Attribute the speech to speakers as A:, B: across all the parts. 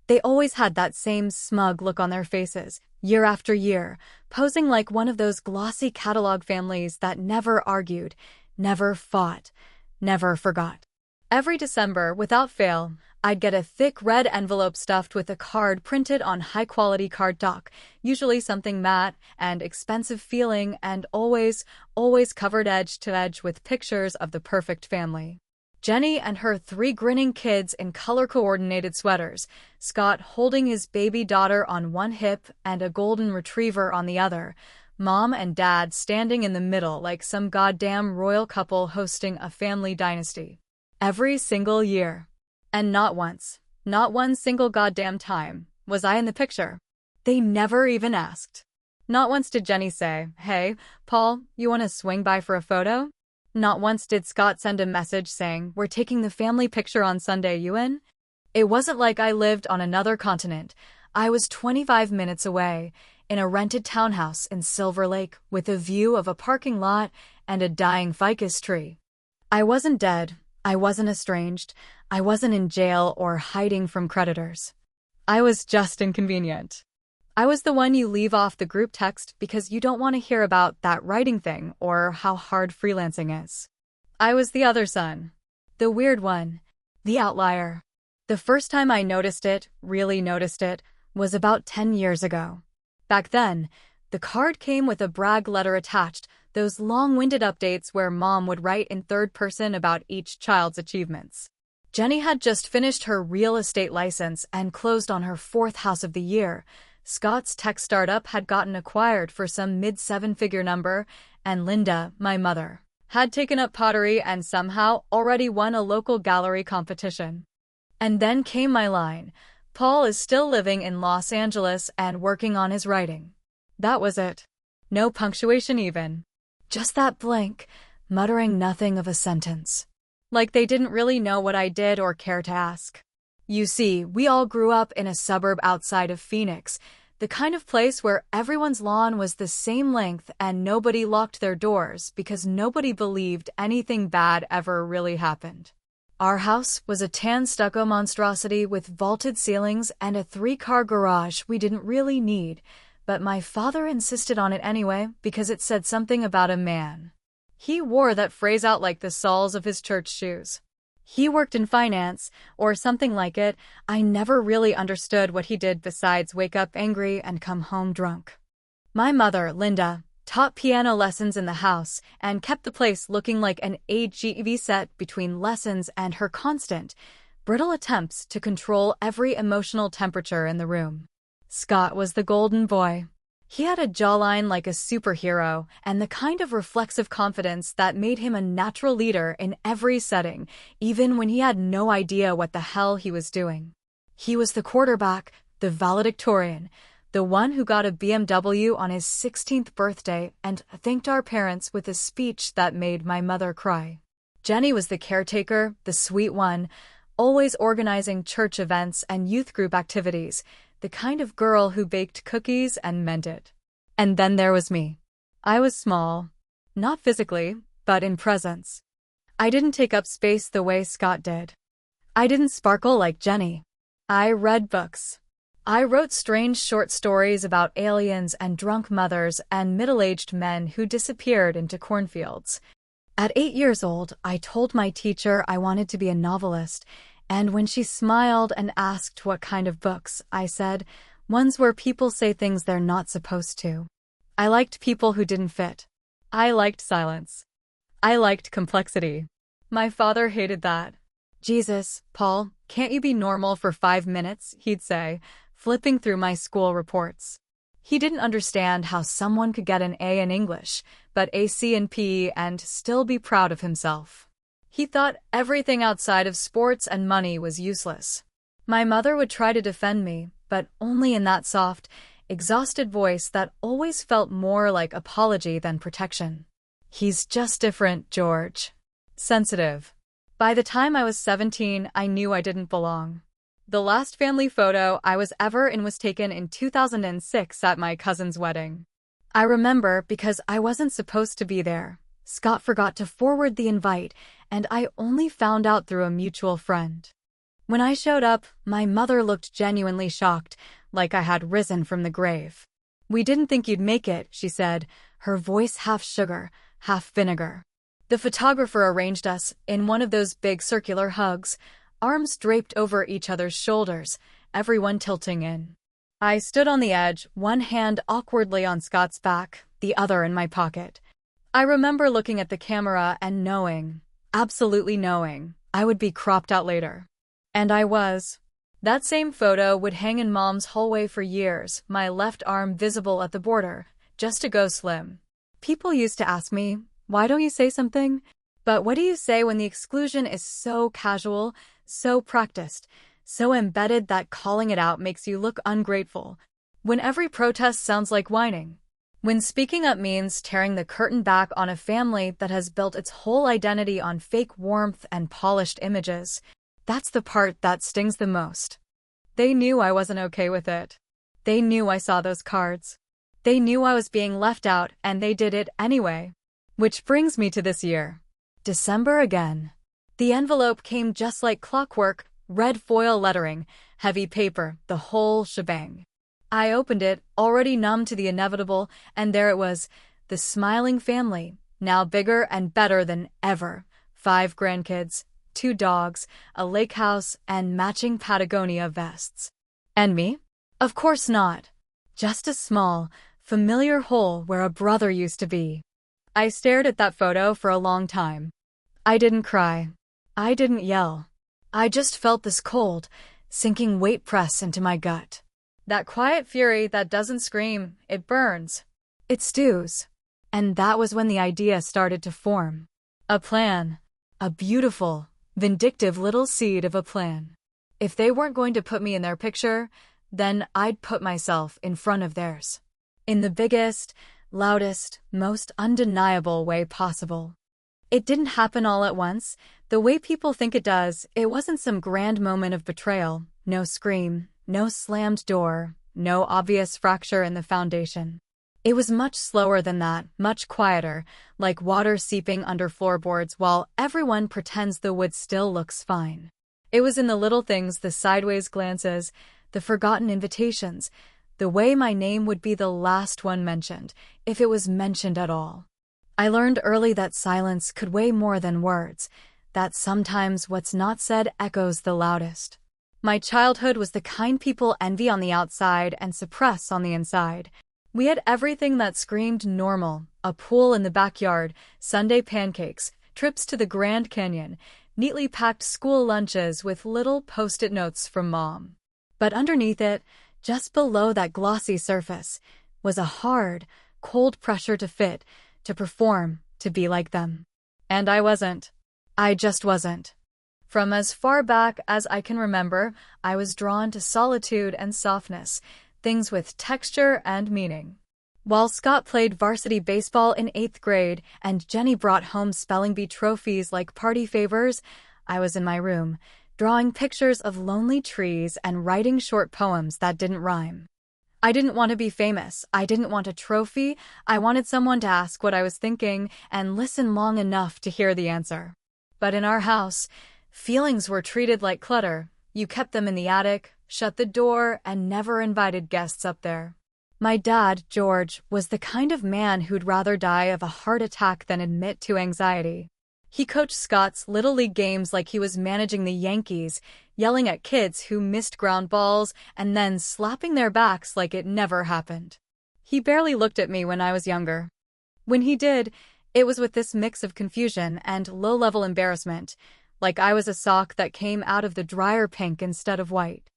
A: They always had that same smug look on their faces, year after year, posing like one of those glossy catalog families that never argued, never fought, never forgot. Every December, without fail, I'd get a thick red envelope stuffed with a card printed on high-quality cardstock, usually something matte and expensive feeling and always covered edge to edge with pictures of the perfect family. Jenny and her 3 grinning kids in color-coordinated sweaters, Scott holding his baby daughter on one hip and a golden retriever on the other, Mom and Dad standing in the middle like some goddamn royal couple hosting a family dynasty. Every single year. And not once, not one single goddamn time, was I in the picture. They never even asked. Not once did Jenny say, "Hey, Paul, you want to swing by for a photo?" Not once did Scott send a message saying, "We're taking the family picture on Sunday, you in?" It wasn't like I lived on another continent. I was 25 minutes away, in a rented townhouse in Silver Lake with a view of a parking lot and a dying ficus tree. I wasn't dead. I wasn't estranged. I wasn't in jail or hiding from creditors. I was just inconvenient. I was the one you leave off the group text because you don't want to hear about that writing thing or how hard freelancing is. I was the other son. The weird one. The outlier. The first time I really noticed it, was about 10 years ago. Back then, the card came with a brag letter attached, those long-winded updates where Mom would write in third person about each child's achievements. Jenny had just finished her real estate license and closed on her 4th house of the year. Scott's tech startup had gotten acquired for some mid-7-figure number, and Linda, my mother, had taken up pottery and somehow already won a local gallery competition. And then came my line. Paul is still living in Los Angeles and working on his writing. That was it. No punctuation even. Just that blank, muttering nothing of a sentence. Like they didn't really know what I did or care to ask. You see, we all grew up in a suburb outside of Phoenix, the kind of place where everyone's lawn was the same length and nobody locked their doors because nobody believed anything bad ever really happened. Our house was a tan stucco monstrosity with vaulted ceilings and a 3-car garage we didn't really need, but my father insisted on it anyway because it said something about a man. He wore that phrase out like the soles of his church shoes. He worked in finance, or something like it. I never really understood what he did besides wake up angry and come home drunk. My mother, Linda, taught piano lessons in the house and kept the place looking like an AGV set between lessons and her constant, brittle attempts to control every emotional temperature in the room. Scott was the golden boy. He had a jawline like a superhero and the kind of reflexive confidence that made him a natural leader in every setting, even when he had no idea what the hell he was doing. He was the quarterback, the valedictorian, the one who got a BMW on his 16th birthday and thanked our parents with a speech that made my mother cry. Jenny was the caretaker, the sweet one, always organizing church events and youth group activities, the kind of girl who baked cookies and meant it. And then there was me. I was small. Not physically, but in presence. I didn't take up space the way Scott did. I didn't sparkle like Jenny. I read books. I wrote strange short stories about aliens and drunk mothers and middle-aged men who disappeared into cornfields. At 8 years old, I told my teacher I wanted to be a novelist, and when she smiled and asked what kind of books, I said, ones where people say things they're not supposed to. I liked people who didn't fit. I liked silence. I liked complexity. My father hated that. "Jesus, Paul, can't you be normal for 5 minutes?" he'd say, flipping through my school reports. He didn't understand how someone could get an A in English, but a C in PE and still be proud of himself. He thought everything outside of sports and money was useless. My mother would try to defend me, but only in that soft, exhausted voice that always felt more like apology than protection. "He's just different, George." Sensitive. By the time I was 17, I knew I didn't belong. The last family photo I was ever in was taken in 2006 at my cousin's wedding. I remember because I wasn't supposed to be there. Scott forgot to forward the invite, and I only found out through a mutual friend. When I showed up, my mother looked genuinely shocked, like I had risen from the grave. "We didn't think you'd make it," she said, her voice half sugar, half vinegar. The photographer arranged us in one of those big circular hugs, arms draped over each other's shoulders, everyone tilting in. I stood on the edge, one hand awkwardly on Scott's back, the other in my pocket. I remember looking at the camera and knowing, absolutely knowing, I would be cropped out later. And I was. That same photo would hang in Mom's hallway for years, my left arm visible at the border, just to go slim. People used to ask me, "Why don't you say something?" But what do you say when the exclusion is so casual, so practiced, so embedded that calling it out makes you look ungrateful? When every protest sounds like whining? When speaking up means tearing the curtain back on a family that has built its whole identity on fake warmth and polished images? That's the part that stings the most. They knew I wasn't okay with it. They knew I saw those cards. They knew I was being left out, and they did it anyway. Which brings me to this year. December again. The envelope came just like clockwork, red foil lettering, heavy paper, the whole shebang. I opened it, already numb to the inevitable, and there it was, the smiling family, now bigger and better than ever. 5 grandkids, 2 dogs, a lake house, and matching Patagonia vests. And me? Of course not. Just a small, familiar hole where a brother used to be. I stared at that photo for a long time. I didn't cry. I didn't yell. I just felt this cold, sinking weight press into my gut. That quiet fury that doesn't scream, it burns. It stews. And that was when the idea started to form. A plan. A beautiful, vindictive little seed of a plan. If they weren't going to put me in their picture, then I'd put myself in front of theirs. In the biggest, loudest, most undeniable way possible. It didn't happen all at once, the way people think it does. It wasn't some grand moment of betrayal, no scream, no slammed door, no obvious fracture in the foundation. It was much slower than that, much quieter, like water seeping under floorboards while everyone pretends the wood still looks fine. It was in the little things, the sideways glances, the forgotten invitations, the way my name would be the last one mentioned, if it was mentioned at all. I learned early that silence could weigh more than words, that sometimes what's not said echoes the loudest. My childhood was the kind people envy on the outside and suppress on the inside. We had everything that screamed normal, a pool in the backyard, Sunday pancakes, trips to the Grand Canyon, neatly packed school lunches with little post-it notes from Mom. But underneath it, just below that glossy surface, was a hard, cold pressure to fit, to perform, to be like them. And I wasn't. I just wasn't. From as far back as I can remember, I was drawn to solitude and softness, things with texture and meaning. While Scott played varsity baseball in 8th grade and Jenny brought home spelling bee trophies like party favors, I was in my room, drawing pictures of lonely trees and writing short poems that didn't rhyme. I didn't want to be famous. I didn't want a trophy. I wanted someone to ask what I was thinking and listen long enough to hear the answer. But in our house, feelings were treated like clutter. You kept them in the attic, shut the door, and never invited guests up there. My dad, George, was the kind of man who'd rather die of a heart attack than admit to anxiety. He coached Scott's Little League games like he was managing the Yankees, yelling at kids who missed ground balls and then slapping their backs like it never happened. He barely looked at me when I was younger. When he did, it was with this mix of confusion and low-level embarrassment, like I was a sock that came out of the dryer pink instead of white.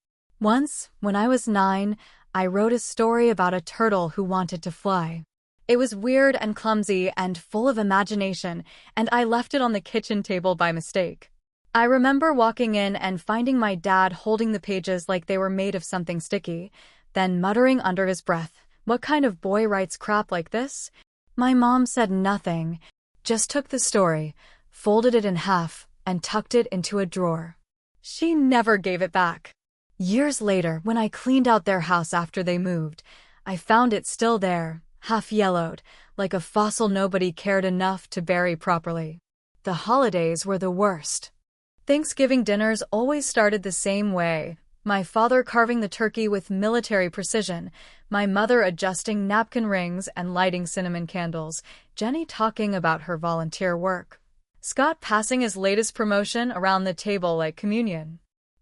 A: Once, when I was 9, I wrote a story about a turtle who wanted to fly. It was weird and clumsy and full of imagination, and I left it on the kitchen table by mistake. I remember walking in and finding my dad holding the pages like they were made of something sticky, then muttering under his breath, "What kind of boy writes crap like this?" My mom said nothing, just took the story, folded it in half, and tucked it into a drawer. She never gave it back. Years later, when I cleaned out their house after they moved, I found it still there, half-yellowed, like a fossil nobody cared enough to bury properly. The holidays were the worst. Thanksgiving dinners always started the same way. My father carving the turkey with military precision, my mother adjusting napkin rings and lighting cinnamon candles, Jenny talking about her volunteer work, Scott passing his latest promotion around the table like communion.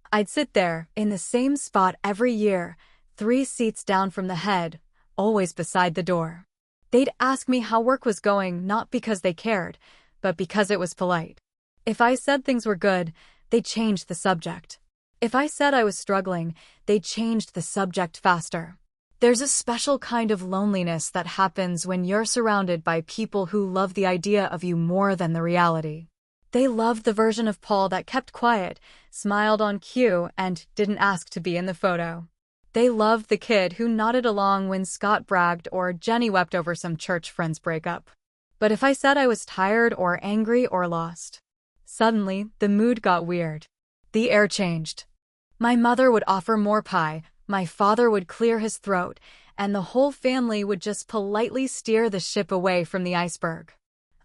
A: I'd sit there, in the same spot every year, 3 seats down from the head, always beside the door. They'd ask me how work was going not because they cared, but because it was polite. If I said things were good, they'd change the subject. If I said I was struggling, they changed the subject faster. There's a special kind of loneliness that happens when you're surrounded by people who love the idea of you more than the reality. They loved the version of Paul that kept quiet, smiled on cue, and didn't ask to be in the photo. They loved the kid who nodded along when Scott bragged or Jenny wept over some church friend's breakup. But if I said I was tired or angry or lost, suddenly the mood got weird. The air changed. My mother would offer more pie, my father would clear his throat, and the whole family would just politely steer the ship away from the iceberg.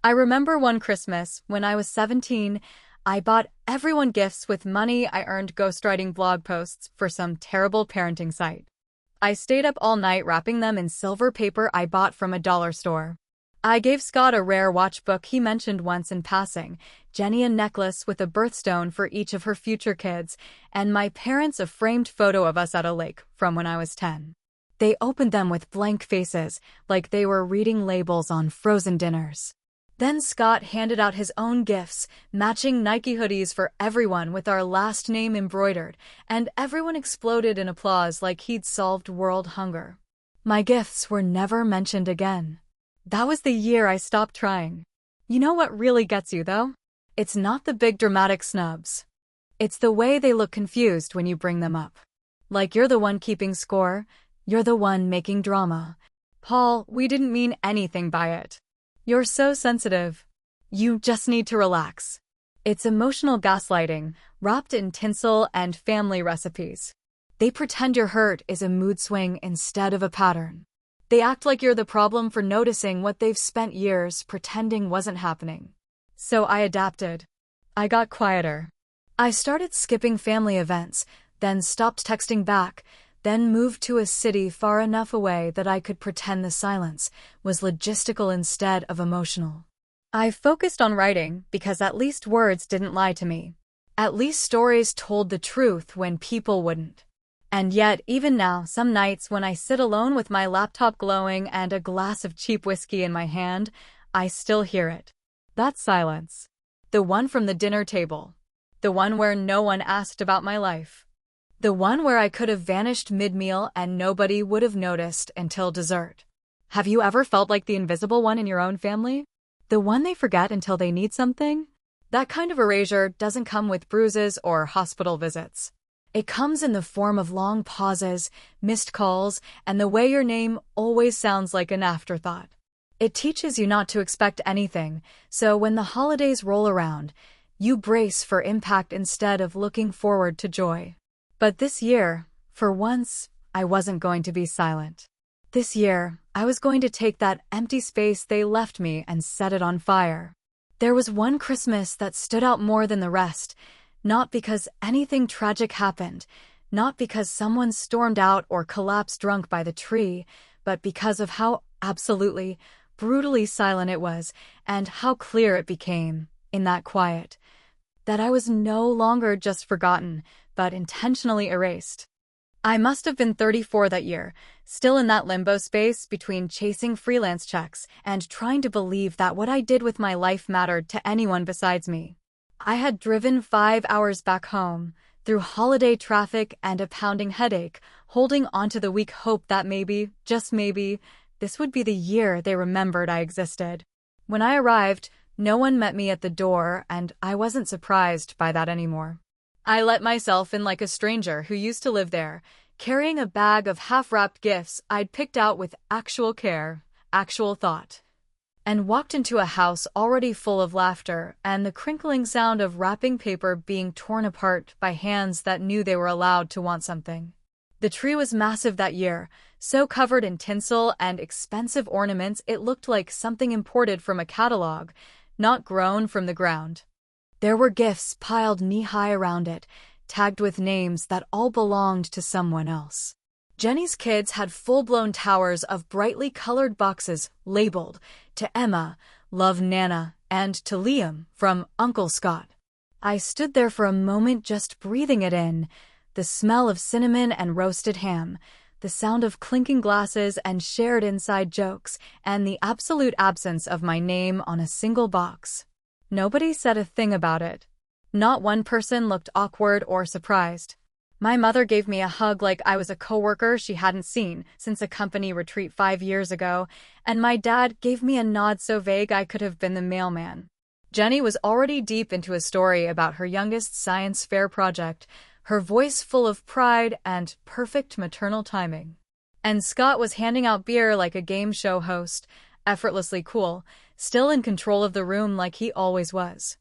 A: I remember one Christmas, when I was 17, I bought everyone gifts with money I earned ghostwriting blog posts for some terrible parenting site. I stayed up all night wrapping them in silver paper I bought from a dollar store. I gave Scott a rare watch book he mentioned once in passing, Jenny a necklace with a birthstone for each of her future kids, and my parents a framed photo of us at a lake from when I was 10. They opened them with blank faces, like they were reading labels on frozen dinners. Then Scott handed out his own gifts, matching Nike hoodies for everyone with our last name embroidered, and everyone exploded in applause like he'd solved world hunger. My gifts were never mentioned again. That was the year I stopped trying. You know what really gets you, though? It's not the big dramatic snubs. It's the way they look confused when you bring them up. Like you're the one keeping score, you're the one making drama. Paul, we didn't mean anything by it. You're so sensitive. You just need to relax. It's emotional gaslighting, wrapped in tinsel and family recipes. They pretend your hurt is a mood swing instead of a pattern. They act like you're the problem for noticing what they've spent years pretending wasn't happening. So I adapted. I got quieter. I started skipping family events, then stopped texting back, then moved to a city far enough away that I could pretend the silence was logistical instead of emotional. I focused on writing because at least words didn't lie to me. At least stories told the truth when people wouldn't. And yet, even now, some nights when I sit alone with my laptop glowing and a glass of cheap whiskey in my hand, I still hear it. That silence. The one from the dinner table. The one where no one asked about my life. The one where I could have vanished mid-meal and nobody would have noticed until dessert. Have you ever felt like the invisible one in your own family? The one they forget until they need something? That kind of erasure doesn't come with bruises or hospital visits. It comes in the form of long pauses, missed calls, and the way your name always sounds like an afterthought. It teaches you not to expect anything, so when the holidays roll around, you brace for impact instead of looking forward to joy. But this year, for once, I wasn't going to be silent. This year, I was going to take that empty space they left me and set it on fire. There was one Christmas that stood out more than the rest, not because anything tragic happened, not because someone stormed out or collapsed drunk by the tree, but because of how absolutely, brutally silent it was, and how clear it became, in that quiet, that I was no longer just forgotten, but intentionally erased. I must have been 34 that year, still in that limbo space between chasing freelance checks and trying to believe that what I did with my life mattered to anyone besides me. I had driven 5 hours back home, through holiday traffic and a pounding headache, holding onto the weak hope that maybe, just maybe, this would be the year they remembered I existed. When I arrived, no one met me at the door, and I wasn't surprised by that anymore. I let myself in like a stranger who used to live there, carrying a bag of half-wrapped gifts I'd picked out with actual care, actual thought, and walked into a house already full of laughter and the crinkling sound of wrapping paper being torn apart by hands that knew they were allowed to want something. The tree was massive that year, so covered in tinsel and expensive ornaments it looked like something imported from a catalog, not grown from the ground. There were gifts piled knee-high around it, tagged with names that all belonged to someone else. Jenny's kids had full-blown towers of brightly colored boxes labeled, "To Emma, love Nana," and "To Liam, from Uncle Scott." I stood there for a moment just breathing it in, the smell of cinnamon and roasted ham, the sound of clinking glasses and shared inside jokes, and the absolute absence of my name on a single box. Nobody said a thing about it. Not one person looked awkward or surprised. My mother gave me a hug like I was a coworker she hadn't seen since a company retreat 5 years ago, and my dad gave me a nod so vague I could have been the mailman. Jenny was already deep into a story about her youngest science fair project, her voice full of pride and perfect maternal timing. And Scott was handing out beer like a game show host, effortlessly cool, still in control of the room like he always was.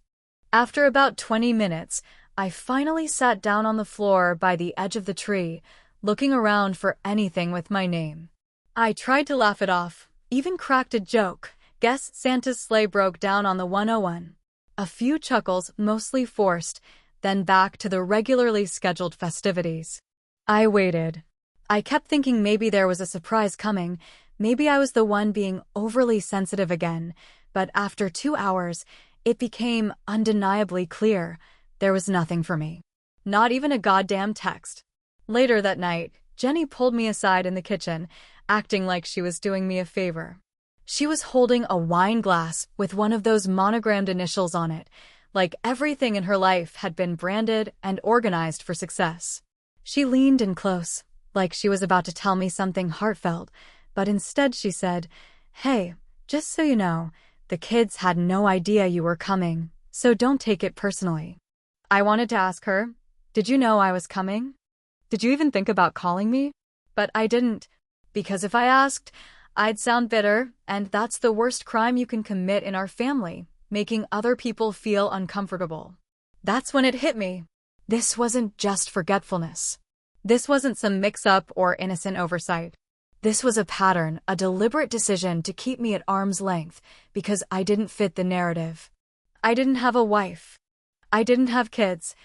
A: After about 20 minutes, I finally sat down on the floor by the edge of the tree, looking around for anything with my name. I tried to laugh it off, even cracked a joke. Guess Santa's sleigh broke down on the 101. A few chuckles, mostly forced, then back to the regularly scheduled festivities. I waited. I kept thinking maybe there was a surprise coming, maybe I was the one being overly sensitive again, but after 2 hours, it became undeniably clear. There was nothing for me. Not even a goddamn text. Later that night, Jenny pulled me aside in the kitchen, acting like she was doing me a favor. She was holding a wine glass with one of those monogrammed initials on it, like everything in her life had been branded and organized for success. She leaned in close, like she was about to tell me something heartfelt, but instead she said, "Hey, just so you know, the kids had no idea you were coming, so don't take it personally." I wanted to ask her, "Did you know I was coming? Did you even think about calling me?" But I didn't, because if I asked, I'd sound bitter, and that's the worst crime you can commit in our family, making other people feel uncomfortable. That's when it hit me. This wasn't just forgetfulness. This wasn't some mix-up or innocent oversight. This was a pattern, a deliberate decision to keep me at arm's length, because I didn't fit the narrative. I didn't have a wife. I didn't have kids.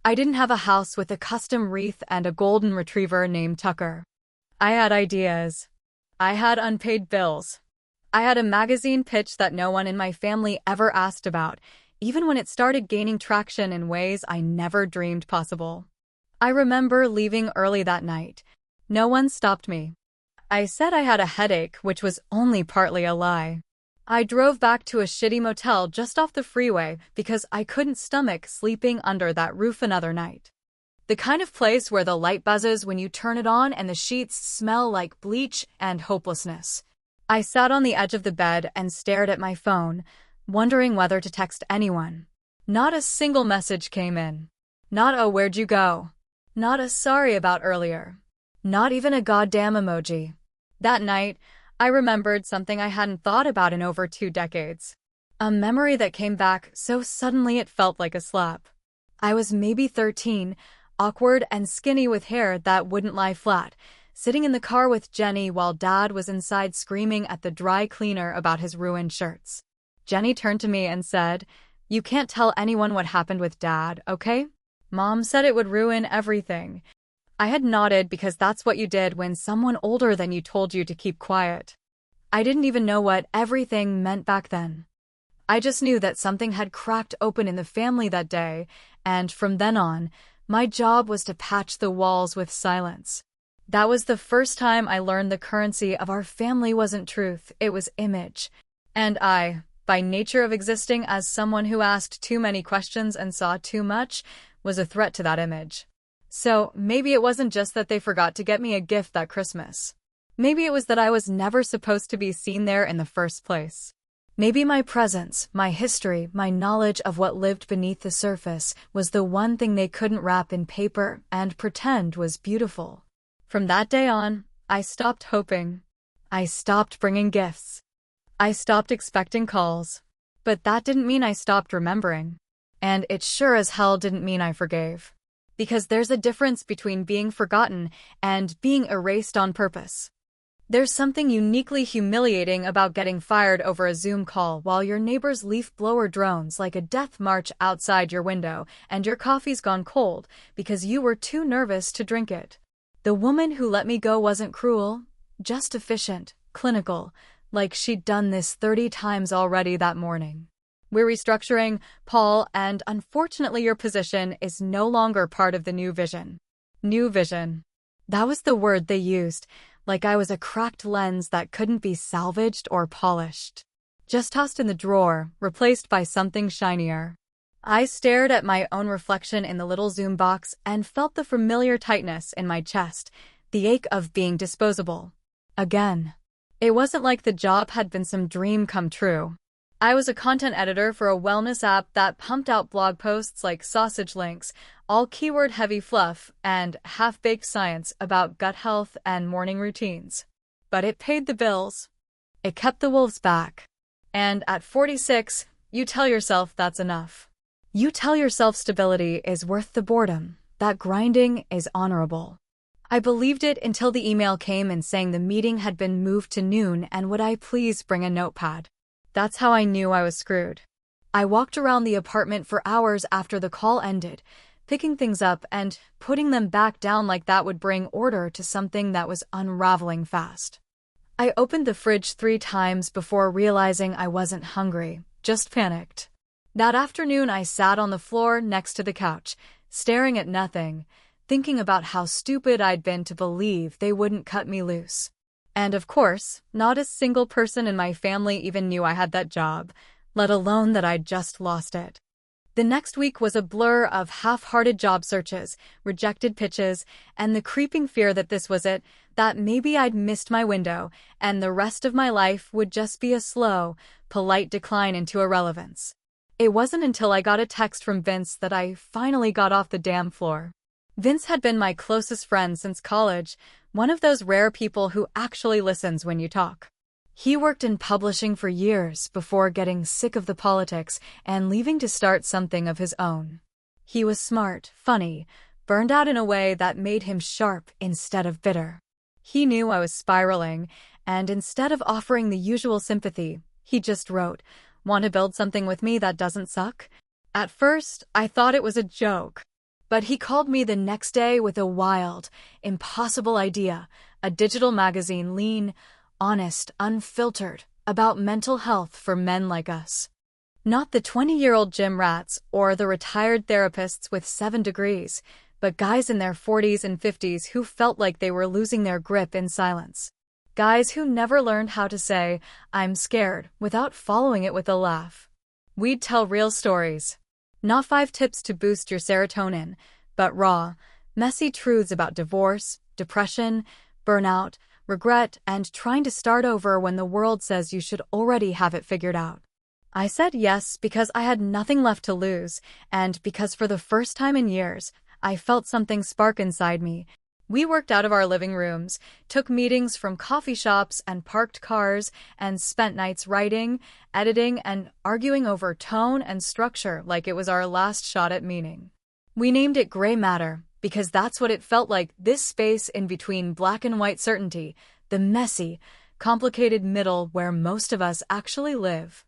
A: I didn't have a house with a custom wreath and a golden retriever named Tucker. I had ideas. I had unpaid bills. I had a magazine pitch that no one in my family ever asked about, even when it started gaining traction in ways I never dreamed possible. I remember leaving early that night. No one stopped me. I said I had a headache, which was only partly a lie. I drove back to a shitty motel just off the freeway because I couldn't stomach sleeping under that roof another night. The kind of place where the light buzzes when you turn it on and the sheets smell like bleach and hopelessness. I sat on the edge of the bed and stared at my phone, wondering whether to text anyone. Not a single message came in. Not a "where'd you go?" Not a "sorry about earlier." Not even a goddamn emoji. That night, I remembered something I hadn't thought about in over 2 decades. A memory that came back so suddenly it felt like a slap. I was maybe 13, awkward and skinny with hair that wouldn't lie flat, sitting in the car with Jenny while Dad was inside screaming at the dry cleaner about his ruined shirts. Jenny turned to me and said, "You can't tell anyone what happened with Dad, okay? Mom said it would ruin everything." I had nodded because that's what you did when someone older than you told you to keep quiet. I didn't even know what everything meant back then. I just knew that something had cracked open in the family that day, and from then on, my job was to patch the walls with silence. That was the first time I learned the currency of our family wasn't truth, it was image. And I, by nature of existing as someone who asked too many questions and saw too much, was a threat to that image. So maybe it wasn't just that they forgot to get me a gift that Christmas. Maybe it was that I was never supposed to be seen there in the first place. Maybe my presence, my history, my knowledge of what lived beneath the surface was the one thing they couldn't wrap in paper and pretend was beautiful. From that day on, I stopped hoping. I stopped bringing gifts. I stopped expecting calls. But that didn't mean I stopped remembering. And it sure as hell didn't mean I forgave. Because there's a difference between being forgotten and being erased on purpose. There's something uniquely humiliating about getting fired over a Zoom call while your neighbor's leaf blower drones like a death march outside your window and your coffee's gone cold because you were too nervous to drink it. The woman who let me go wasn't cruel, just efficient, clinical, like she'd done this 30 times already that morning. We're restructuring, Paul, and unfortunately your position is no longer part of the new vision. New vision. That was the word they used, like I was a cracked lens that couldn't be salvaged or polished. Just tossed in the drawer, replaced by something shinier. I stared at my own reflection in the little Zoom box and felt the familiar tightness in my chest, the ache of being disposable. Again. It wasn't like the job had been some dream come true. I was a content editor for a wellness app that pumped out blog posts like sausage links, all keyword-heavy fluff and half-baked science about gut health and morning routines. But it paid the bills. It kept the wolves back. And at 46, you tell yourself that's enough. You tell yourself stability is worth the boredom, that grinding is honorable. I believed it until the email came in saying the meeting had been moved to noon and would I please bring a notepad. That's how I knew I was screwed. I walked around the apartment for hours after the call ended, picking things up and putting them back down like that would bring order to something that was unraveling fast. I opened the fridge 3 times before realizing I wasn't hungry, just panicked. That afternoon I sat on the floor next to the couch, staring at nothing, thinking about how stupid I'd been to believe they wouldn't cut me loose. And of course, not a single person in my family even knew I had that job, let alone that I'd just lost it. The next week was a blur of half-hearted job searches, rejected pitches, and the creeping fear that this was it, that maybe I'd missed my window, and the rest of my life would just be a slow, polite decline into irrelevance. It wasn't until I got a text from Vince that I finally got off the damn floor. Vince had been my closest friend since college, one of those rare people who actually listens when you talk. He worked in publishing for years before getting sick of the politics and leaving to start something of his own. He was smart, funny, burned out in a way that made him sharp instead of bitter. He knew I was spiraling, and instead of offering the usual sympathy, he just wrote, "Want to build something with me that doesn't suck?" At first, I thought it was a joke. But he called me the next day with a wild, impossible idea, a digital magazine lean, honest, unfiltered, about mental health for men like us. Not the 20-year-old gym rats or the retired therapists with 7 degrees, but guys in their 40s and 50s who felt like they were losing their grip in silence. Guys who never learned how to say, "I'm scared," without following it with a laugh. We'd tell real stories. Not 5 tips to boost your serotonin, but raw, messy truths about divorce, depression, burnout, regret, and trying to start over when the world says you should already have it figured out. I said yes because I had nothing left to lose, and because for the first time in years, I felt something spark inside me. We worked out of our living rooms, took meetings from coffee shops and parked cars, and spent nights writing, editing, and arguing over tone and structure like it was our last shot at meaning. We named it gray matter because that's what it felt like, this space in between black and white certainty, the messy, complicated middle where most of us actually live.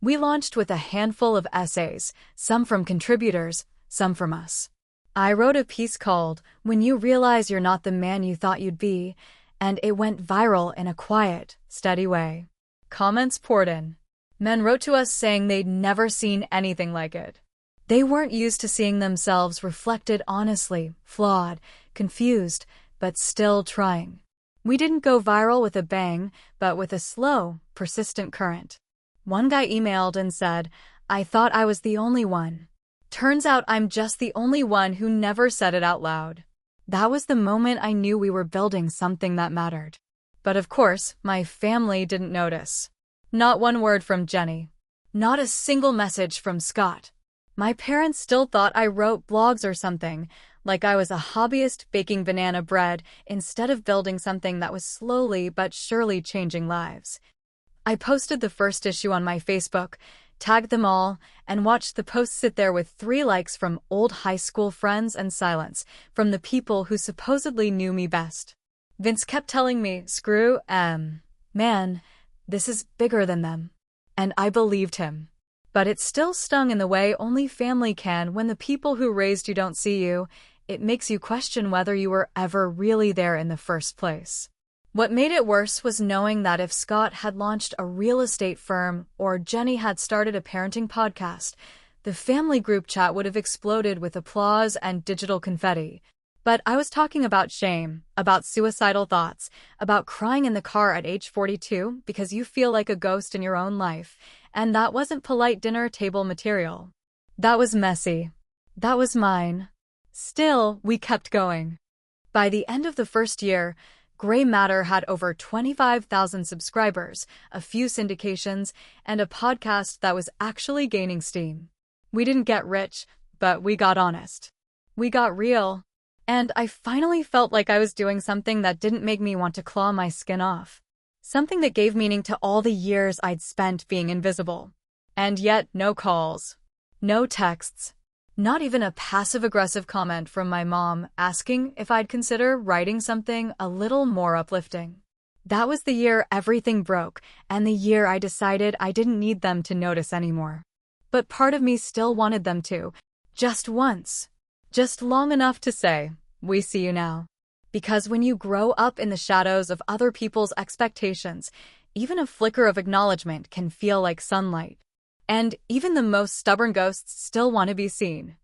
A: We launched with a handful of essays, some from contributors, some from us. I wrote a piece called "When You Realize You're Not the Man You Thought You'd Be," and it went viral in a quiet, steady way. Comments poured in. Men wrote to us saying they'd never seen anything like it. They weren't used to seeing themselves reflected honestly, flawed, confused, but still trying. We didn't go viral with a bang, but with a slow, persistent current. One guy emailed and said, "I thought I was the only one. Turns out I'm just the only one who never said it out loud." That was the moment I knew we were building something that mattered. But of course, my family didn't notice. Not one word from Jenny. Not a single message from Scott. My parents still thought I wrote blogs or something, like I was a hobbyist baking banana bread instead of building something that was slowly but surely changing lives. I posted the first issue on my Facebook, tagged them all, and watched the post sit there with 3 likes from old high school friends and silence from the people who supposedly knew me best. Vince kept telling me, man, this is bigger than them. And I believed him. But it still stung in the way only family can when the people who raised you don't see you. It makes you question whether you were ever really there in the first place. What made it worse was knowing that if Scott had launched a real estate firm or Jenny had started a parenting podcast, the family group chat would have exploded with applause and digital confetti. But I was talking about shame, about suicidal thoughts, about crying in the car at age 42 because you feel like a ghost in your own life, and that wasn't polite dinner table material. That was messy. That was mine. Still, we kept going. By the end of the first year, Gray Matter had over 25,000 subscribers, a few syndications, and a podcast that was actually gaining steam. We didn't get rich, but we got honest. We got real. And I finally felt like I was doing something that didn't make me want to claw my skin off. Something that gave meaning to all the years I'd spent being invisible. And yet, no calls. No texts. Not even a passive-aggressive comment from my mom asking if I'd consider writing something a little more uplifting. That was the year everything broke, and the year I decided I didn't need them to notice anymore. But part of me still wanted them to. Just once. Just long enough to say, "We see you now." Because when you grow up in the shadows of other people's expectations, even a flicker of acknowledgement can feel like sunlight. And even the most stubborn ghosts still want to be seen.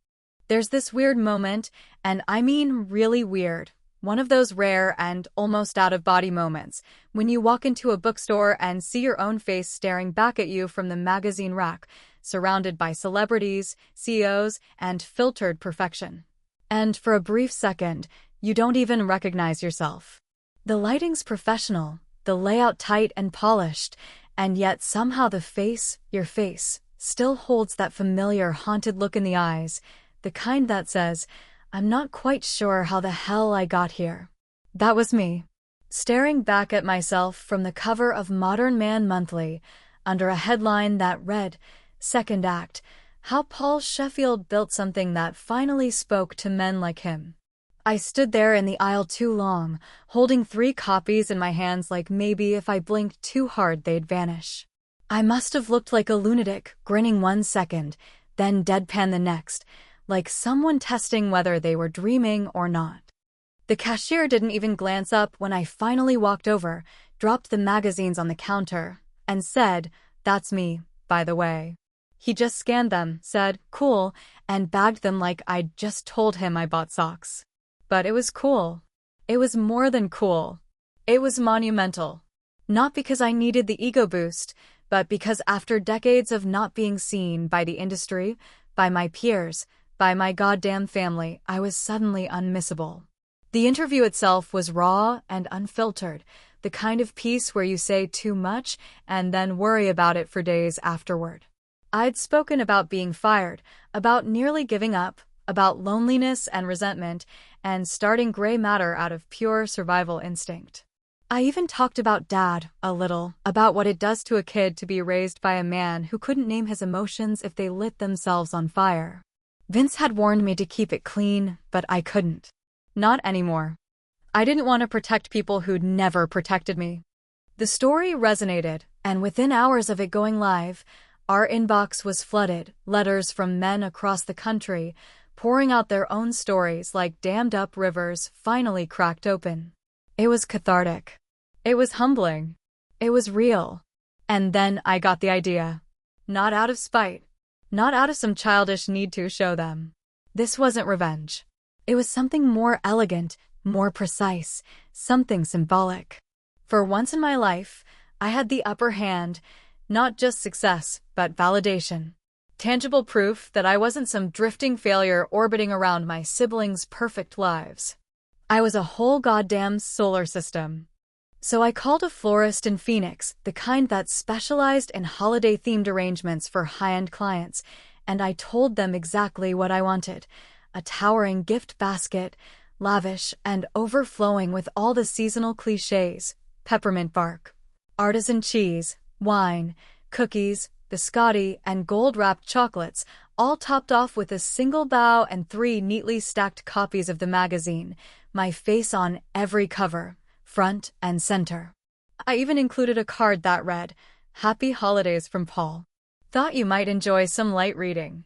A: There's this weird moment, and I mean really weird, one of those rare and almost out-of-body moments, when you walk into a bookstore and see your own face staring back at you from the magazine rack, surrounded by celebrities, CEOs, and filtered perfection. And for a brief second, you don't even recognize yourself. The lighting's professional, the layout tight and polished, and yet somehow the face, your face, still holds that familiar haunted look in the eyes, the kind that says, "I'm not quite sure how the hell I got here." That was me, staring back at myself from the cover of Modern Man Monthly, under a headline that read, "Second Act, How Paul Sheffield Built Something That Finally Spoke to Men Like Him." I stood there in the aisle too long, holding 3 copies in my hands like maybe if I blinked too hard they'd vanish. I must have looked like a lunatic, grinning one second, then deadpan the next, like someone testing whether they were dreaming or not. The cashier didn't even glance up when I finally walked over, dropped the magazines on the counter, and said, "That's me, by the way." He just scanned them, said, "Cool," and bagged them like I'd just told him I bought socks. But it was cool. It was more than cool. It was monumental. Not because I needed the ego boost, but because after decades of not being seen by the industry, by my peers, by my goddamn family, I was suddenly unmissable. The interview itself was raw and unfiltered, the kind of piece where you say too much and then worry about it for days afterward. I'd spoken about being fired, about nearly giving up, about loneliness and resentment, and starting Gray Matter out of pure survival instinct. I even talked about Dad, a little, about what it does to a kid to be raised by a man who couldn't name his emotions if they lit themselves on fire. Vince had warned me to keep it clean, but I couldn't. Not anymore. I didn't want to protect people who'd never protected me. The story resonated, and within hours of it going live, our inbox was flooded, letters from men across the country, pouring out their own stories like dammed-up rivers finally cracked open. It was cathartic. It was humbling. It was real. And then I got the idea. Not out of spite. Not out of some childish need to show them. This wasn't revenge. It was something more elegant, more precise, something symbolic. For once in my life, I had the upper hand, not just success, but validation. Tangible proof that I wasn't some drifting failure orbiting around my siblings' perfect lives. I was a whole goddamn solar system. So I called a florist in Phoenix, the kind that specialized in holiday-themed arrangements for high-end clients, and I told them exactly what I wanted. A towering gift basket, lavish and overflowing with all the seasonal clichés: peppermint bark, artisan cheese, wine, cookies, biscotti, and gold-wrapped chocolates, all topped off with a single bow and 3 neatly stacked copies of the magazine, my face on every cover, front and center. I even included a card that read, "Happy Holidays from Paul. Thought you might enjoy some light reading."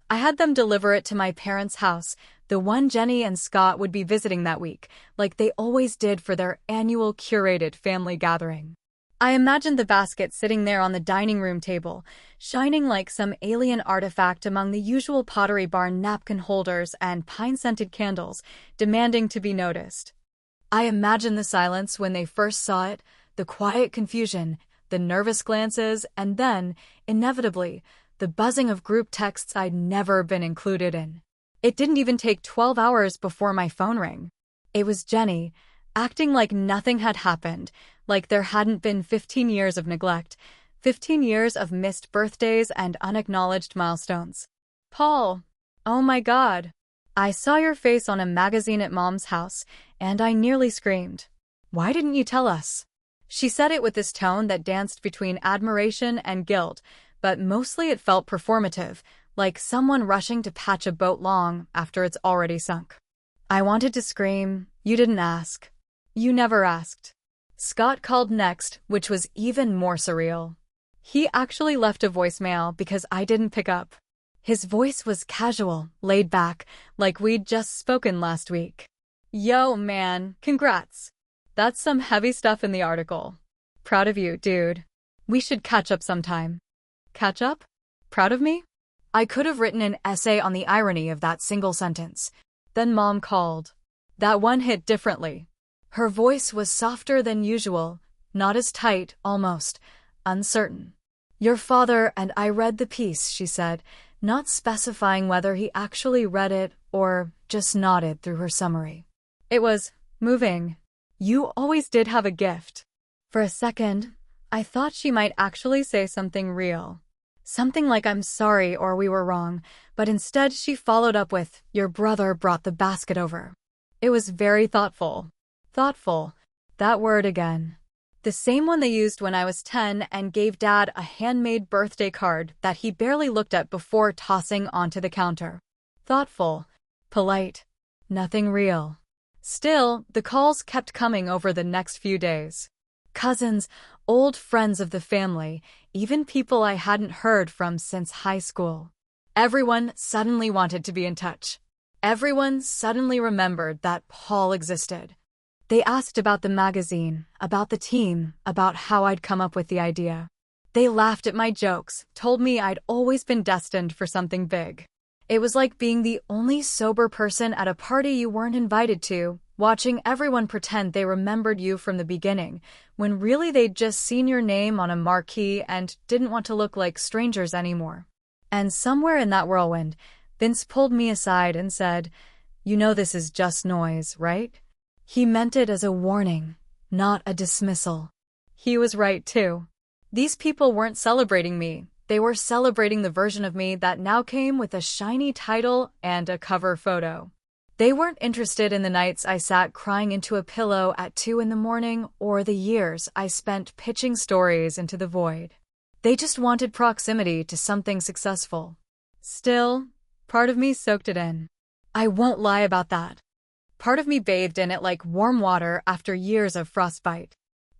A: I had them deliver it to my parents' house, the one Jenny and Scott would be visiting that week, like they always did for their annual curated family gathering. I imagined the basket sitting there on the dining room table, shining like some alien artifact among the usual Pottery Barn napkin holders and pine-scented candles, demanding to be noticed. I imagined the silence when they first saw it, the quiet confusion, the nervous glances, and then, inevitably, the buzzing of group texts I'd never been included in. It didn't even take 12 hours before my phone rang. It was Jenny, acting like nothing had happened, like there hadn't been 15 years of neglect, 15 years of missed birthdays and unacknowledged milestones. "Paul, oh my God. I saw your face on a magazine at Mom's house, and I nearly screamed. Why didn't you tell us?" She said it with this tone that danced between admiration and guilt, but mostly it felt performative, like someone rushing to patch a boat long after it's already sunk. I wanted to scream, "You didn't ask. You never asked." Scott called next, which was even more surreal. He actually left a voicemail because I didn't pick up. His voice was casual, laid back, like we'd just spoken last week. "Yo, man, congrats. That's some heavy stuff in the article. Proud of you, dude. We should catch up sometime." Catch up? Proud of me? I could have written an essay on the irony of that single sentence. Then Mom called. That one hit differently. Her voice was softer than usual, not as tight, almost uncertain. "Your father and I read the piece," she said, not specifying whether he actually read it or just nodded through her summary. "It was moving. You always did have a gift." For a second, I thought she might actually say something real. Something like "I'm sorry" or "we were wrong," but instead she followed up with, "Your brother brought the basket over." It was very thoughtful. Thoughtful. That word again. The same one they used when I was 10 and gave Dad a handmade birthday card that he barely looked at before tossing onto the counter. Thoughtful. Polite. Nothing real. Still, the calls kept coming over the next few days. Cousins, old friends of the family, even people I hadn't heard from since high school. Everyone suddenly wanted to be in touch. Everyone suddenly remembered that Paul existed. They asked about the magazine, about the team, about how I'd come up with the idea. They laughed at my jokes, told me I'd always been destined for something big. It was like being the only sober person at a party you weren't invited to, watching everyone pretend they remembered you from the beginning, when really they'd just seen your name on a marquee and didn't want to look like strangers anymore. And somewhere in that whirlwind, Vince pulled me aside and said, "You know this is just noise, right?" He meant it as a warning, not a dismissal. He was right, too. These people weren't celebrating me. They were celebrating the version of me that now came with a shiny title and a cover photo. They weren't interested in the nights I sat crying into a pillow at 2 a.m. or the years I spent pitching stories into the void. They just wanted proximity to something successful. Still, part of me soaked it in. I won't lie about that. Part of me bathed in it like warm water after years of frostbite.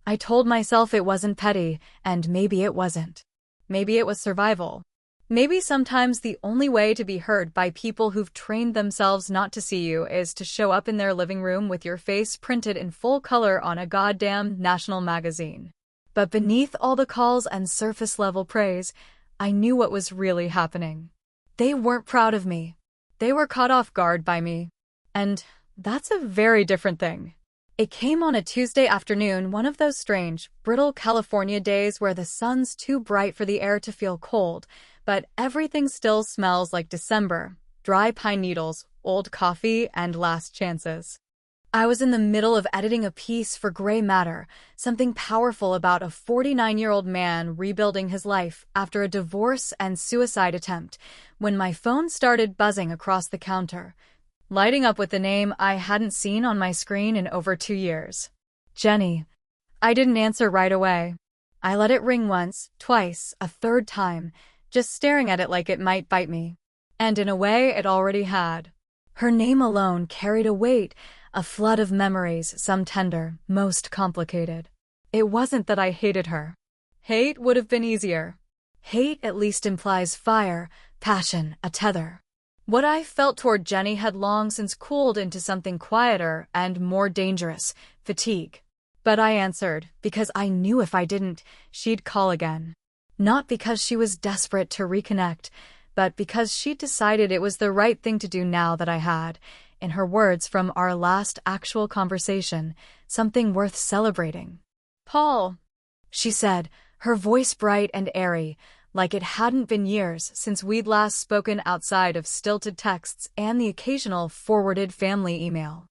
A: I told myself it wasn't petty, and maybe it wasn't. Maybe it was survival. Maybe sometimes the only way to be heard by people who've trained themselves not to see you is to show up in their living room with your face printed in full color on a goddamn national magazine. But beneath all the calls and surface-level praise, I knew what was really happening. They weren't proud of me. They were caught off guard by me. And that's a very different thing. It came on a Tuesday afternoon, one of those strange, brittle California days where the sun's too bright for the air to feel cold, but everything still smells like December, dry pine needles, old coffee, and last chances. I was in the middle of editing a piece for Gray Matter, something powerful about a 49-year-old man rebuilding his life after a divorce and suicide attempt, when my phone started buzzing across the counter, lighting up with the name I hadn't seen on my screen in over 2 years. Jenny. I didn't answer right away. I let it ring once, twice, a third time, just staring at it like it might bite me. And in a way, it already had. Her name alone carried a weight, A flood of memories, some tender, most complicated. It wasn't that I hated her. Hate would have been easier. Hate at least implies fire, passion, a tether. What I felt toward Jenny had long since cooled into something quieter and more dangerous, fatigue. But I answered, because I knew if I didn't, she'd call again. Not because she was desperate to reconnect, but because she'd decided it was the right thing to do now that I had, in her words from our last actual conversation, something worth celebrating. "Paul," she said, her voice bright and airy, like it hadn't been years since we'd last spoken outside of stilted texts and the occasional forwarded family email.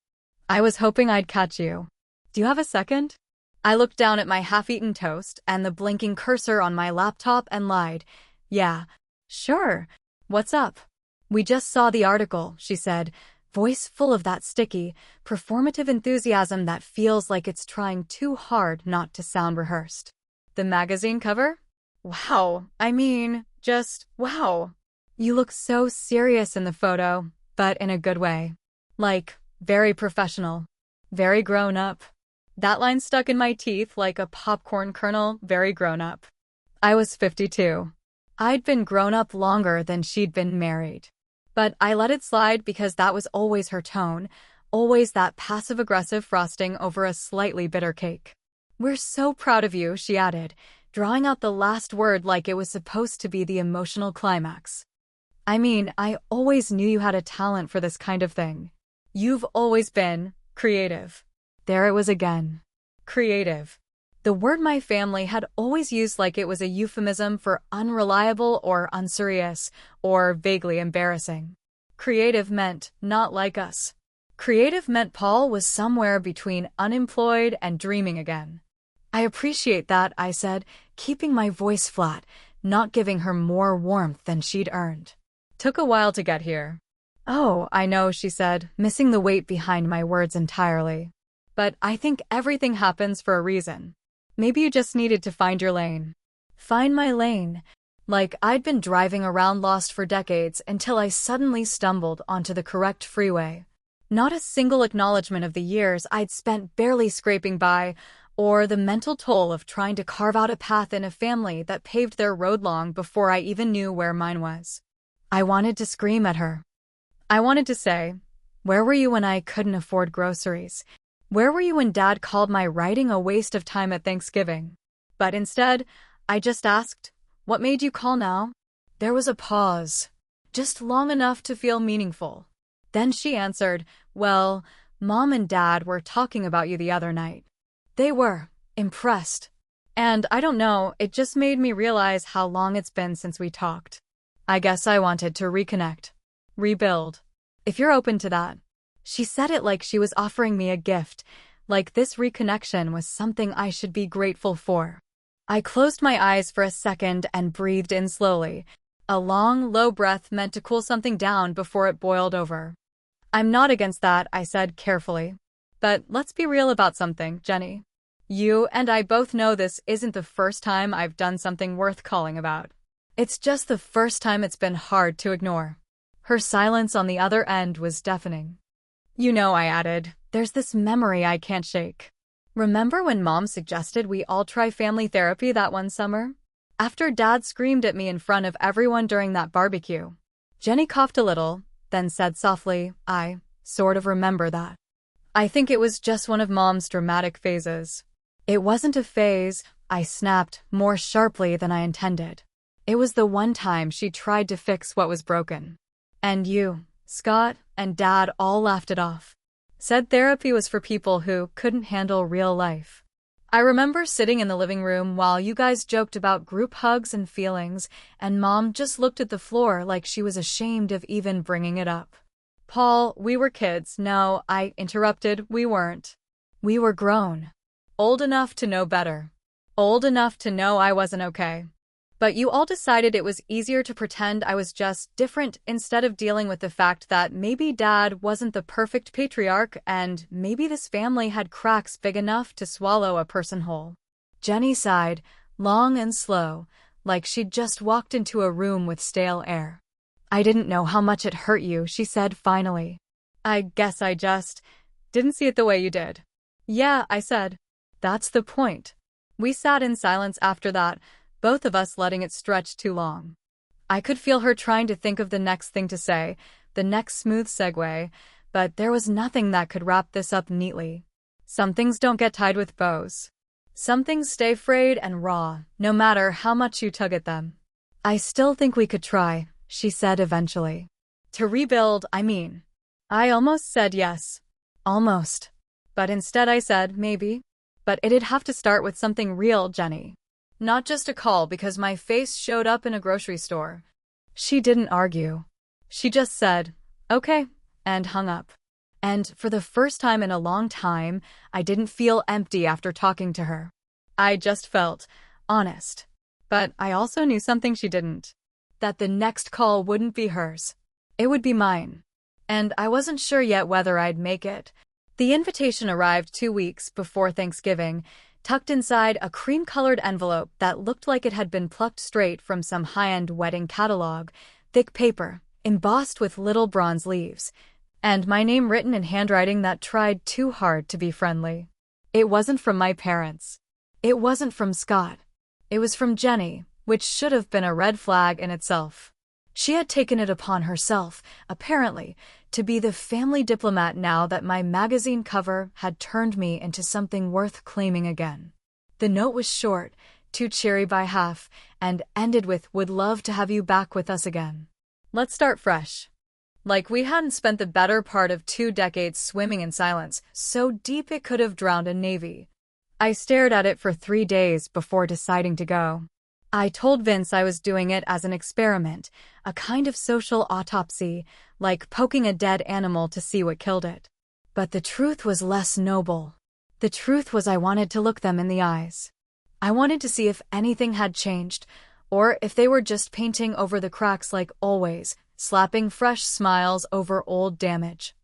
A: "I was hoping I'd catch you. Do you have a second?" I looked down at my half-eaten toast and the blinking cursor on my laptop and lied. "Yeah, sure. What's up?" "We just saw the article," she said, voice full of that sticky, performative enthusiasm that feels like it's trying too hard not to sound rehearsed. "The magazine cover? Wow. I mean, just wow. You look so serious in the photo, but in a good way. Like, very professional. Very grown up." That line stuck in my teeth like a popcorn kernel, very grown up. I was 52. I'd been grown up longer than she'd been married. But I let it slide because that was always her tone, always that passive-aggressive frosting over a slightly bitter cake. "We're so proud of you," she added, drawing out the last word like it was supposed to be the emotional climax. "I mean, I always knew you had a talent for this kind of thing. You've always been creative." There it was again. Creative. The word my family had always used like it was a euphemism for unreliable or unserious or vaguely embarrassing. Creative meant not like us. Creative meant Paul was somewhere between unemployed and dreaming again. "I appreciate that," I said, keeping my voice flat, not giving her more warmth than she'd earned. "Took a while to get here." "Oh, I know," she said, missing the weight behind my words entirely. "But I think everything happens for a reason. Maybe you just needed to find your lane." Find my lane. Like I'd been driving around lost for decades until I suddenly stumbled onto the correct freeway. Not a single acknowledgement of the years I'd spent barely scraping by, or the mental toll of trying to carve out a path in a family that paved their road long before I even knew where mine was. I wanted to scream at her. I wanted to say, "Where were you when I couldn't afford groceries? Where were you when Dad called my writing a waste of time at Thanksgiving?" But instead, I just asked, "What made you call now?" There was a pause, just long enough to feel meaningful. Then she answered, "Well, Mom and Dad were talking about you the other night. They were impressed. And I don't know, it just made me realize how long it's been since we talked. I guess I wanted to reconnect. Rebuild. If you're open to that." She said it like she was offering me a gift, like this reconnection was something I should be grateful for. I closed my eyes for a second and breathed in slowly, a long, low breath meant to cool something down before it boiled over. "I'm not against that," I said carefully. "But let's be real about something, Jenny. You and I both know this isn't the first time I've done something worth calling about. It's just the first time it's been hard to ignore." Her silence on the other end was deafening. "You know," I added, "there's this memory I can't shake. Remember when Mom suggested we all try family therapy that one summer? After Dad screamed at me in front of everyone during that barbecue." Jenny coughed a little, then said softly, "I sort of remember that. I think it was just one of Mom's dramatic phases." "It wasn't a phase," I snapped, more sharply than I intended. "It was the one time she tried to fix what was broken. And you, Scott, and Dad all laughed it off. Said therapy was for people who couldn't handle real life. I remember sitting in the living room while you guys joked about group hugs and feelings, and Mom just looked at the floor like she was ashamed of even bringing it up." "Paul, we were kids." "No," I interrupted, "we weren't. We were grown. Old enough to know better. Old enough to know I wasn't okay. But you all decided it was easier to pretend I was just different instead of dealing with the fact that maybe Dad wasn't the perfect patriarch and maybe this family had cracks big enough to swallow a person whole." Jenny sighed, long and slow, like she'd just walked into a room with stale air. "I didn't know how much it hurt you," she said finally. "I guess I just Didn't see it the way you did. Yeah, I said. That's the point. We sat in silence after that, both of us letting it stretch too long. I could feel her trying to think of the next thing to say, the next smooth segue, but there was nothing that could wrap this up neatly. Some things don't get tied with bows. Some things stay frayed and raw, no matter how much you tug at them. I still think we could try, she said eventually. To rebuild, I mean. I almost said yes. Almost. But instead I said maybe. But it'd have to start with something real, Jenny. Not just a call because my face showed up in a grocery store. She didn't argue. She just said, okay, and hung up. And for the first time in a long time, I didn't feel empty after talking to her. I just felt honest. But I also knew something she didn't. That the next call wouldn't be hers. It would be mine. And I wasn't sure yet whether I'd make it. The invitation arrived 2 weeks before Thanksgiving, tucked inside a cream-colored envelope that looked like it had been plucked straight from some high-end wedding catalog, thick paper, embossed with little bronze leaves, and my name written in handwriting that tried too hard to be friendly. It wasn't from my parents. It wasn't from Scott. It was from Jenny, which should have been a red flag in itself. She had taken it upon herself, apparently, to be the family diplomat now that my magazine cover had turned me into something worth claiming again. The note was short, too cheery by half, and ended with, "Would love to have you back with us again. Let's start fresh." Like we hadn't spent the better part of 2 decades swimming in silence, so deep it could have drowned a navy. I stared at it for 3 days before deciding to go. I told Vince I was doing it as an experiment, a kind of social autopsy, like poking a dead animal to see what killed it. But the truth was less noble. The truth was I wanted to look them in the eyes. I wanted to see if anything had changed, or if they were just painting over the cracks like always, slapping fresh smiles over old damage.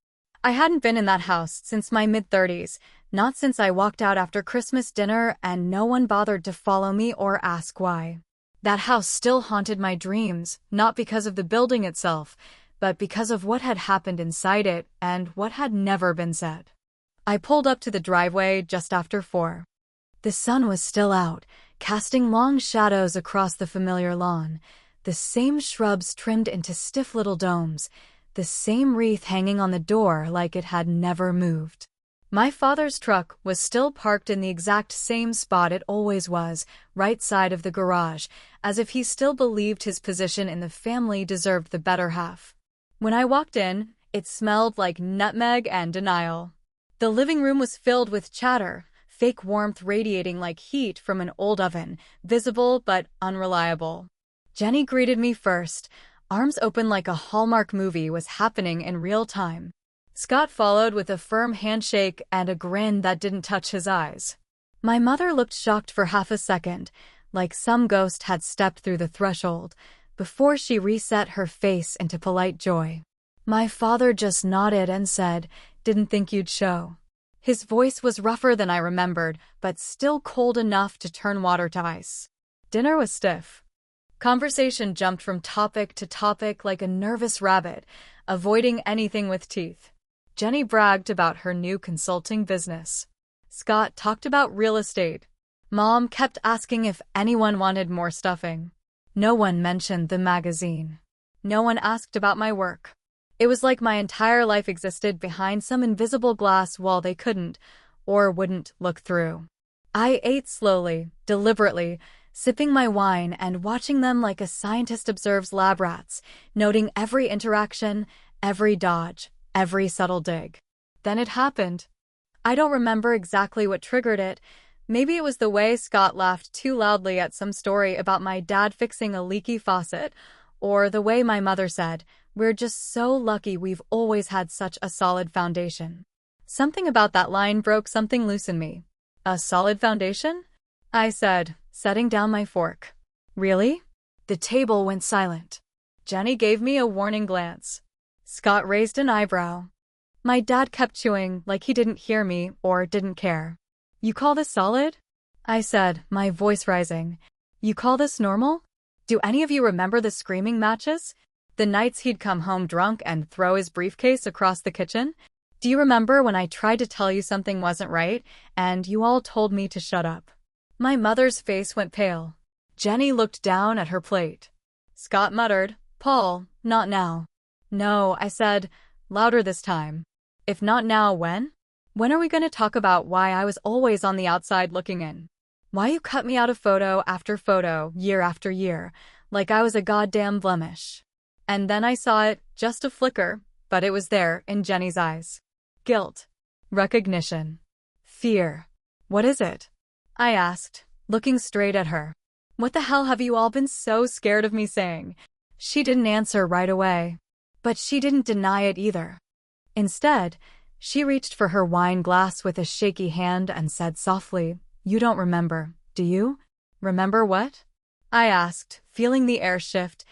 A: I hadn't been in that house since my mid-30s, not since I walked out after Christmas dinner and no one bothered to follow me or ask why. That house still haunted my dreams, not because of the building itself, but because of what had happened inside it and what had never been said. I pulled up to the driveway just after 4. The sun was still out, casting long shadows across the familiar lawn, the same shrubs trimmed into stiff little domes, the same wreath hanging on the door like it had never moved. My father's truck was still parked in the exact same spot it always was, right side of the garage, as if he still believed his position in the family deserved the better half. When I walked in, it smelled like nutmeg and denial. The living room was filled with chatter, fake warmth radiating like heat from an old oven, visible but unreliable. Jenny greeted me first, arms open like a Hallmark movie was happening in real time. Scott followed with a firm handshake and a grin that didn't touch his eyes. My mother looked shocked for half a second, like some ghost had stepped through the threshold, before she reset her face into polite joy. My father just nodded and said, "Didn't think you'd show." His voice was rougher than I remembered, but still cold enough to turn water to ice. Dinner was stiff. Conversation jumped from topic to topic like a nervous rabbit, avoiding anything with teeth. Jenny bragged about her new consulting business. Scott talked about real estate. Mom kept asking if anyone wanted more stuffing. No one mentioned the magazine. No one asked about my work. It was like my entire life existed behind some invisible glass wall they couldn't, or wouldn't, look through. I ate slowly, deliberately, sipping my wine and watching them like a scientist observes lab rats, noting every interaction, every dodge, every subtle dig. Then it happened. I don't remember exactly what triggered it. Maybe it was the way Scott laughed too loudly at some story about my dad fixing a leaky faucet, or the way my mother said, "We're just so lucky we've always had such a solid foundation." Something about that line broke something loose in me. "A solid foundation?" I said, setting down my fork. "Really?" The table went silent. Jenny gave me a warning glance. Scott raised an eyebrow. My dad kept chewing like he didn't hear me or didn't care. "You call this solid?" I said, my voice rising. "You call this normal? Do any of you remember the screaming matches? The nights he'd come home drunk and throw his briefcase across the kitchen? Do you remember when I tried to tell you something wasn't right, and you all told me to shut up? My mother's face went pale. Jenny looked down at her plate. Scott muttered, Paul, not now. No, I said, louder this time. If not now, when? When are we going to talk about why I was always on the outside looking in? Why you cut me out of photo after photo, year after year, like I was a goddamn blemish? And then I saw it, just a flicker, but it was there, in Jenny's eyes. Guilt. Recognition. Fear. What is it? I asked, looking straight at her. What the hell have you all been so scared of me saying? She didn't answer right away. But she didn't deny it either. Instead, she reached for her wine glass with a shaky hand and said softly, You don't remember, do you? Remember what? I asked, feeling the air shift,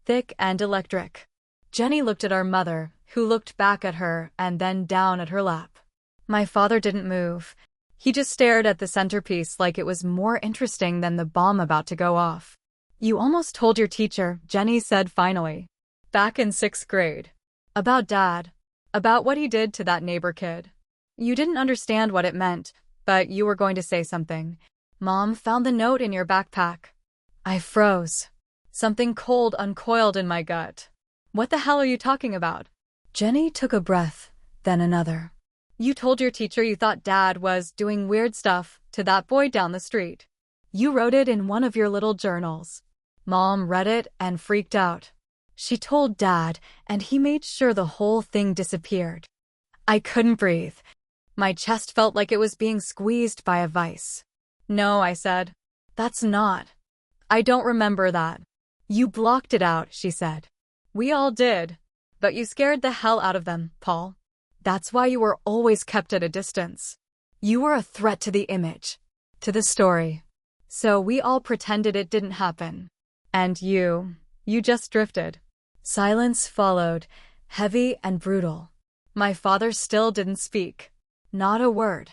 A: thick and electric. Jenny looked at our mother, who looked back at her and then down at her lap. My father didn't move. He just stared at the centerpiece like it was more interesting than the bomb about to go off. You almost told your teacher, Jenny said finally. Back in 6th grade. About Dad. About what he did to that neighbor kid. You didn't understand what it meant, but you were going to say something. Mom found the note in your backpack. I froze. Something cold uncoiled in my gut. What the hell are you talking about? Jenny took a breath, then another. You told your teacher you thought Dad was doing weird stuff to that boy down the street. You wrote it in one of your little journals. Mom read it and freaked out. She told Dad, and he made sure the whole thing disappeared. I couldn't breathe. My chest felt like it was being squeezed by a vice. No, I said. That's not. I don't remember that. You blocked it out, she said. We all did. But you scared the hell out of them, Paul. That's why you were always kept at a distance. You were a threat to the image, to the story. So we all pretended it didn't happen. And you just drifted. Silence followed, heavy and brutal. My father still didn't speak. Not a word.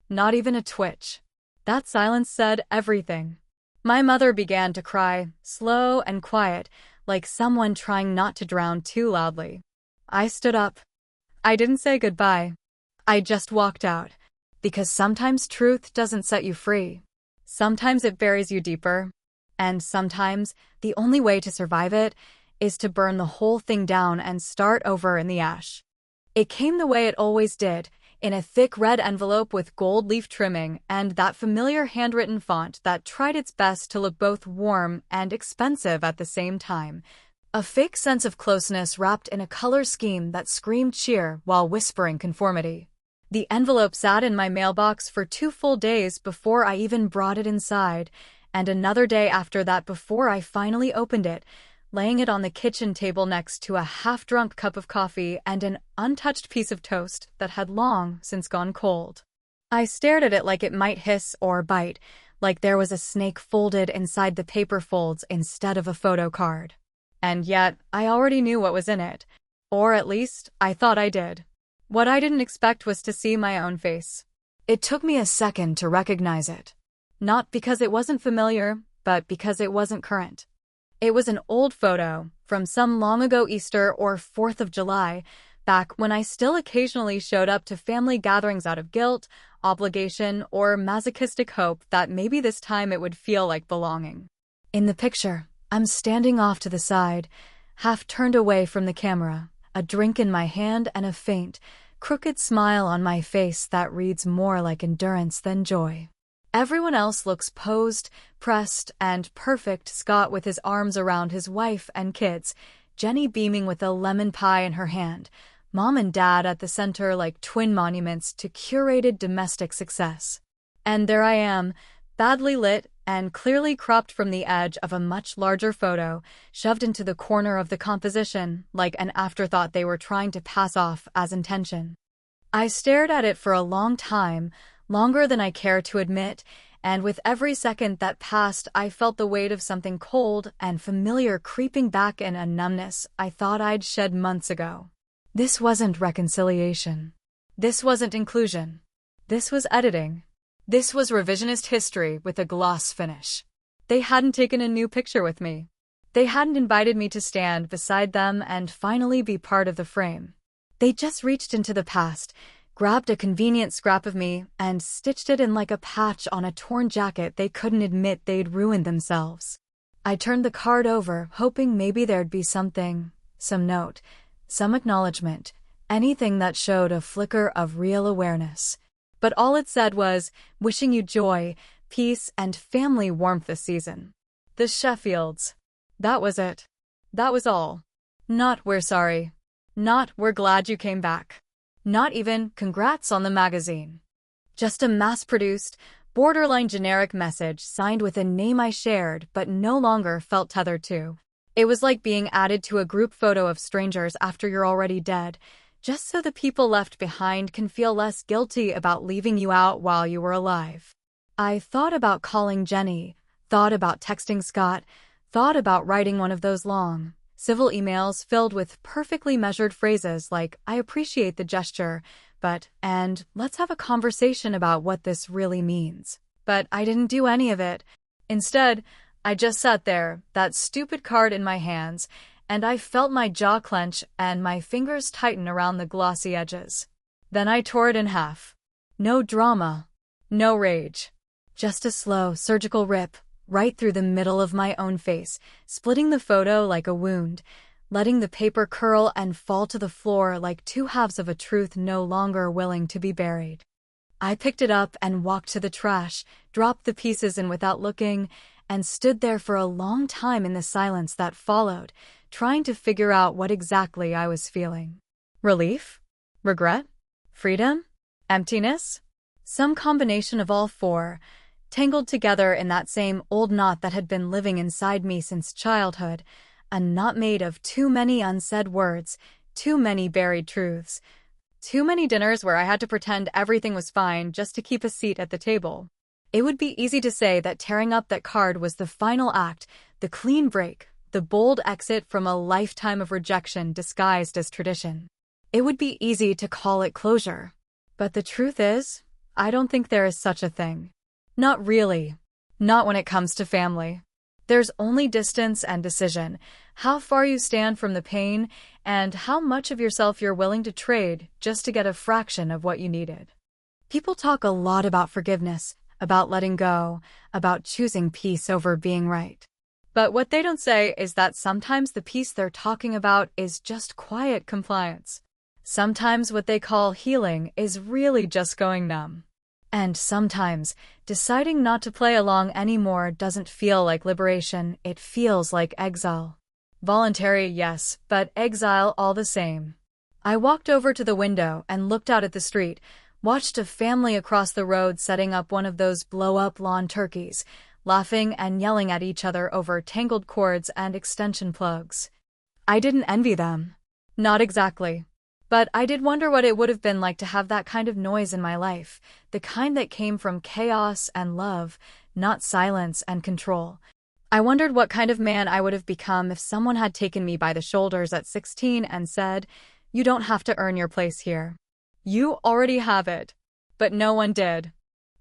A: Not even a twitch. That silence said everything. My mother began to cry, slow and quiet, like someone trying not to drown too loudly. I stood up. I didn't say goodbye. I just walked out. Because sometimes truth doesn't set you free. Sometimes it buries you deeper. And sometimes the only way to survive it is to burn the whole thing down and start over in the ash. It came the way it always did, in a thick red envelope with gold leaf trimming and that familiar handwritten font that tried its best to look both warm and expensive at the same time. A fake sense of closeness wrapped in a color scheme that screamed cheer while whispering conformity. The envelope sat in my mailbox for 2 full days before I even brought it inside, and another day after that before I finally opened it, laying it on the kitchen table next to a half-drunk cup of coffee and an untouched piece of toast that had long since gone cold. I stared at it like it might hiss or bite, like there was a snake folded inside the paper folds instead of a photo card. And yet, I already knew what was in it. Or at least, I thought I did. What I didn't expect was to see my own face. It took me a second to recognize it. Not because it wasn't familiar, but because it wasn't current. It was an old photo from some long ago Easter or 4th of July, back when I still occasionally showed up to family gatherings out of guilt, obligation, or masochistic hope that maybe this time it would feel like belonging. In the picture, I'm standing off to the side, half turned away from the camera, a drink in my hand and a faint, crooked smile on my face that reads more like endurance than joy. Everyone else looks posed, pressed, and perfect. Scott with his arms around his wife and kids, Jenny beaming with a lemon pie in her hand, Mom and Dad at the center like twin monuments to curated domestic success. And there I am, badly lit and clearly cropped from the edge of a much larger photo, shoved into the corner of the composition like an afterthought they were trying to pass off as intention. I stared at it for a long time, longer than I care to admit, and with every second that passed I felt the weight of something cold and familiar creeping back in a numbness I thought I'd shed months ago. This wasn't reconciliation. This wasn't inclusion. This was editing. This was revisionist history with a gloss finish. They hadn't taken a new picture with me. They hadn't invited me to stand beside them and finally be part of the frame. They just reached into the past, grabbed a convenient scrap of me, and stitched it in like a patch on a torn jacket they couldn't admit they'd ruined themselves. I turned the card over, hoping maybe there'd be something, some note, some acknowledgement, anything that showed a flicker of real awareness. But all it said was, wishing you joy, peace, and family warmth this season. The Sheffields. That was it. That was all. Not, we're sorry. Not, we're glad you came back. Not even, congrats on the magazine. Just a mass-produced, borderline generic message signed with a name I shared but no longer felt tethered to. It was like being added to a group photo of strangers after you're already dead, just so the people left behind can feel less guilty about leaving you out while you were alive. I thought about calling Jenny, thought about texting Scott, thought about writing one of those long, civil emails filled with perfectly measured phrases like, I appreciate the gesture, but, and let's have a conversation about what this really means. But I didn't do any of it. Instead, I just sat there, that stupid card in my hands, and I felt my jaw clench and my fingers tighten around the glossy edges. Then I tore it in half. No drama. No rage. Just a slow, surgical rip, right through the middle of my own face, splitting the photo like a wound, letting the paper curl and fall to the floor like two halves of a truth no longer willing to be buried. I picked it up and walked to the trash, dropped the pieces in without looking, and stood there for a long time in the silence that followed, trying to figure out what exactly I was feeling. Relief? Regret? Freedom? Emptiness? Some combination of all four, tangled together in that same old knot that had been living inside me since childhood, a knot made of too many unsaid words, too many buried truths, too many dinners where I had to pretend everything was fine just to keep a seat at the table. It would be easy to say that tearing up that card was the final act, the clean break, the bold exit from a lifetime of rejection disguised as tradition. It would be easy to call it closure. But the truth is, I don't think there is such a thing. Not really. Not when it comes to family. There's only distance and decision, how far you stand from the pain, and how much of yourself you're willing to trade just to get a fraction of what you needed. People talk a lot about forgiveness, about letting go, about choosing peace over being right. But what they don't say is that sometimes the peace they're talking about is just quiet compliance. Sometimes what they call healing is really just going numb. And sometimes, deciding not to play along anymore doesn't feel like liberation, it feels like exile. Voluntary, yes, but exile all the same. I walked over to the window and looked out at the street, watched a family across the road setting up one of those blow-up lawn turkeys, laughing and yelling at each other over tangled cords and extension plugs. I didn't envy them. Not exactly. But I did wonder what it would have been like to have that kind of noise in my life, the kind that came from chaos and love, not silence and control. I wondered what kind of man I would have become if someone had taken me by the shoulders at 16 and said, "You don't have to earn your place here. You already have it." But no one did.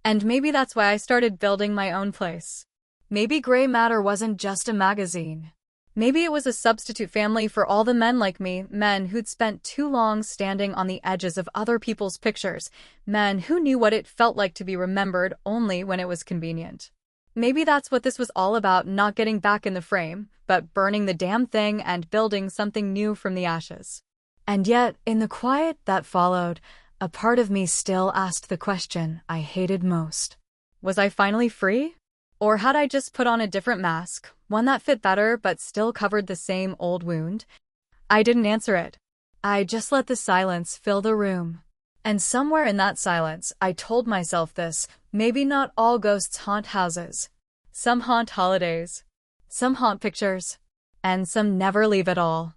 A: And maybe that's why I started building my own place. Maybe Gray Matter wasn't just a magazine. Maybe it was a substitute family for all the men like me, men who'd spent too long standing on the edges of other people's pictures, men who knew what it felt like to be remembered only when it was convenient. Maybe that's what this was all about, not getting back in the frame, but burning the damn thing and building something new from the ashes. And yet, in the quiet that followed, a part of me still asked the question I hated most. Was I finally free? Or had I just put on a different mask, one that fit better but still covered the same old wound? I didn't answer it. I just let the silence fill the room. And somewhere in that silence, I told myself this: maybe not all ghosts haunt houses. Some haunt holidays. Some haunt pictures. And some never leave at all.